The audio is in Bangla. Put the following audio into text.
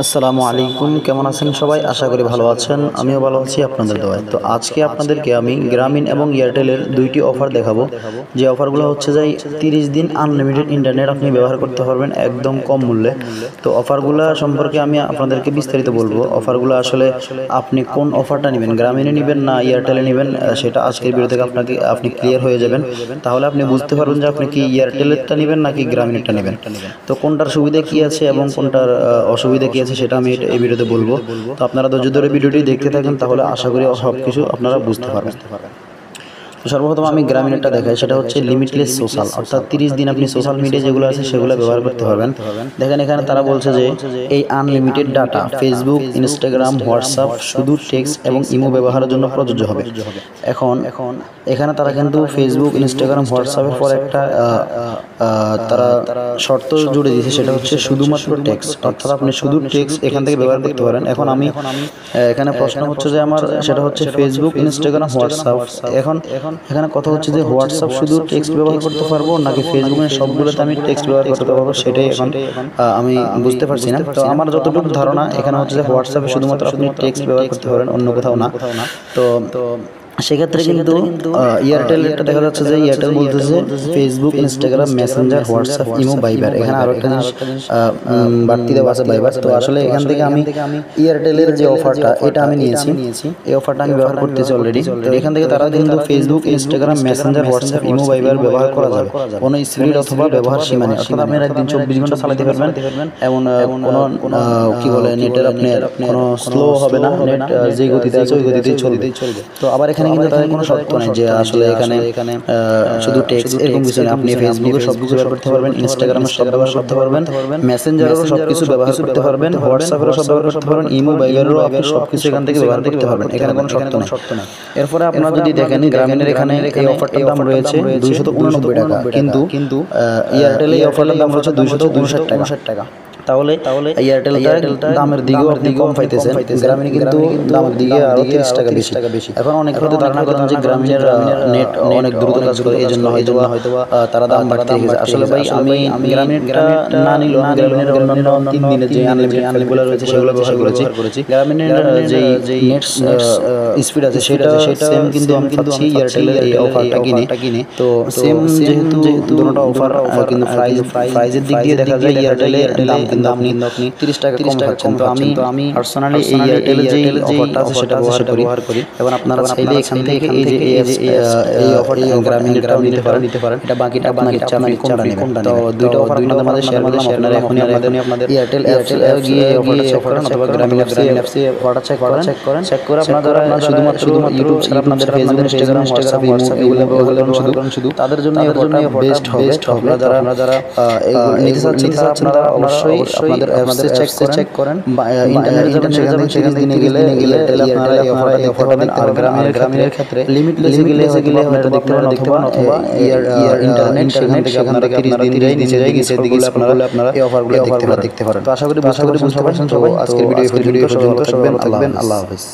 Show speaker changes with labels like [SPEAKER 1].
[SPEAKER 1] আসসালামু আলাইকুম, কেমন আছেন সবাই? আশা করি ভালো আছেন। আমিও ভালো আছি আপনাদের দোয়ায়। তো আজকে আপনাদেরকে আমি গ্রামীণ এবং এয়ারটেলের দুইটি অফার দেখাবো, যে অফারগুলো হচ্ছে যে 30 দিন আনলিমিটেড ইন্টারনেট আপনি ব্যবহার করতে পারবেন একদম কম মূল্যে। তো অফারগুলো সম্পর্কে আমি আপনাদেরকে বিস্তারিত বলবো। অফারগুলো আসলে আপনি কোন অফারটা নেবেন, গ্রামীণে নেবেন না এয়ারটেলে নেবেন, সেটা আজকের ভিডিও থেকে আপনি ক্লিয়ার হয়ে যাবেন। তাহলে আপনি বুঝতে পারবেন যে আপনি কি এয়ারটেলেরটা নেবেন নাকি গ্রামীণেরটা নেবেন। তো কোনটার সুবিধা কি আছে এবং কোনটার অসুবিধা কি আছে সেটা আমি এই ভিডিওতে বলবো। তো আপনারা ধৈর্য ধরে ভিডিওটি দেখতে থাকেন, তাহলে আশা করি সব কিছু আপনারা বুঝতে পারবেন। তো সর্বপ্রথম আমি গ্রামীণেরটা দেখাই, সেটা হচ্ছে লিমিটলেস সোশ্যাল, অর্থাৎ 30 দিন আপনি সোশ্যাল মিডিয়া যেগুলো আছে সেগুলো ব্যবহার করতে পারবেন। দেখেন এখানে তারা বলছে যে এই unlimited data Facebook, Instagram, WhatsApp, শুধু টেক্সট এবং ইমো ব্যবহারের জন্য প্রযোজ্য হবে। এখন এখানে তারা কিন্তু ফেসবুক, ইনস্টাগ্রাম, হোয়াটসঅ্যাপের পর একটা তারা শর্ত জুড়ে দিয়েছে, সেটা হচ্ছে শুধুমাত্র টেক্সট, অর্থাৎ আপনি শুধু টেক্সট এখান থেকে ব্যবহার করতে পারেন। এখন আমি এখানে প্রশ্ন হচ্ছে যে আমার সেটা হচ্ছে ফেসবুক, ইনস্টাগ্রাম, হোয়াটসঅ্যাপ। এখন এখানে কথা হচ্ছে যে হোয়াটসঅ্যাপ শুধু টেক্সট ব্যবহার করতে পারবো নাকি ফেসবুকের সবগুলোতে আমি টেক্সট ব্যবহার করতে পারবো, সেটাই এখন আমি বুঝতে পারছি না। তো আমার যতটুকু ধারণা এখানে হচ্ছে যে হোয়াটসঅ্যাপে শুধুমাত্র আপনি টেক্সট ব্যবহার করতে পারেন, অন্য কোথাও না। তো সেক্ষেত্রে কিন্তু এয়ারটেলটা দেখা যাচ্ছে যে এয়ারটেল বলতেছে Facebook, Instagram, Messenger, WhatsApp, imo, Viber. এখানে আরও একটা জিনিস বাড়তি দেওয়া আছে, ভাইবার। তো আসলে এখান থেকে আমি এয়ারটেলের যে অফারটা এটা আমি নিয়েছি, এই অফারটা আমি ব্যবহার করতেছি অলরেডি। তো এখান থেকে তারা কিন্তু Facebook, Instagram, Messenger, WhatsApp, imo, Viber ব্যবহার করা যাবে কোনো স্পিড অথবা ব্যবহার সীমা নেই, অর্থাৎ আপনি একদিন 24 ঘন্টা চালাতে পারবেন। এমন কোনো কি বলে নেটের আপনার কোনো স্লো হবে না, নেট যে গতিতে আছে ওই গতিতেই চলবে। তো আবার এখানে কিন্তু তাদের কোনো শর্ত নেই যে আসলে এখানে শুধু টেক্সট এরকম কিছু নেই। আপনি ফেসবুকে সব কিছু ব্যবহার করতে পারবেন, ইনস্টাগ্রামে সব ব্যবহার করতে পারবেন, মেসেঞ্জারেরও সব কিছু ব্যবহার করতে পারবেন, হোয়াটসঅ্যাপেরও সব ব্যবহার করতে পারবেন, ইমো, ভাইবারেরও আপনি সব কিছু এখান থেকে ব্যবহার করতে পারবেন। এখানে কোনো শর্ত নেই। এরপরে আপনারা যদি দেখেন গ্রামীণের এখানে এই অফারটার দাম রয়েছে 289 টাকা, কিন্তু এয়ারটেলে এই অফারটার দাম রয়েছে 259 টাকা। তাহলে এয়ারটেলটা দামের দিকেও আপনি কম পাইতেছেন, গ্রামীণে কিন্তু দামের দিকে আরও 30 টাকা বেশি। এখন অনেক হয়তো ধারণা করেন যে গ্রামীণের নেট অনেক দ্রুত কাজ করে, এই জন্য হয়তো তারা দাম বাড়তে গেছে। আসলে ভাই আমি গ্রামীণটা না নিলেও গ্রামীণের অন্যান্য 3 দিনের যে আনলিমিটেড রয়েছে সেগুলো ব্যবহার করেছি। গ্রামীণের যে নেট স্পিড আছে সেটা সেম কিন্তু আমি পাচ্ছি এয়ারটেলের এই অফারটা কিনে। তো সেম যেহেতু দুটোটা অফার, কিন্তু প্রাইজের দিক দিয়ে দেখা যায় এয়ারটেলের দাম কিন্তু আপনি 30 টাকা কম পাচ্ছেন। তো আমি পার্সোনালি এই এয়ারটেলের যে অফারটা আছে সেটা ব্যবহার করি। এবং আপনারা চাইলে এখান থেকে এই অফারটা গ্রামীণটাও নিতে পারেন। এটা বাকিটা আপনার ইচ্ছা, আপনি কোনটা নেবেন। তো দুইটা অফার আপনাদের মাঝে শেয়ার করলাম। আপনারা এখনই আপনাদের এয়ারটেল গিয়ে অফারটা চেক করেন অথবা গ্রামীণ অ্যাপসে অফারটা চেক করে আপনারা শুধুমাত্র ইউটিউব ছাড়া আপনাদের ফেসবুক, ইনস্টাগ্রাম, হোয়াটসঅ্যাপ এগুলো ব্যবহার করেন শুধু তাদের জন্য এই অফারটা বেস্ট হবে। আপনারা যারা নিতে চাচ্ছেন আপনারা অবশ্যই আপনাদের অ্যাপসে চেক করেন বা ইন্টারনেটে যাবেন, সেখান থেকে গেলে আপনারা এই অফারটা দেখতে পাবেন। আর গ্রামীণের ক্ষেত্রে লিমিটলেসে গেলে হয়তো দেখতে পারেন অথবা ইন্টারনেট সেখান থেকে আপনারা 30 দিন নিচের দিকে আপনারা এই অফারগুলো দেখতে পারেন। তো আশা করি বুঝতে পারছেন সবাই। তো আজকের ভিডিও পর্যন্ত সবাই ভালো থাকবেন। আল্লাহ হাফেজ।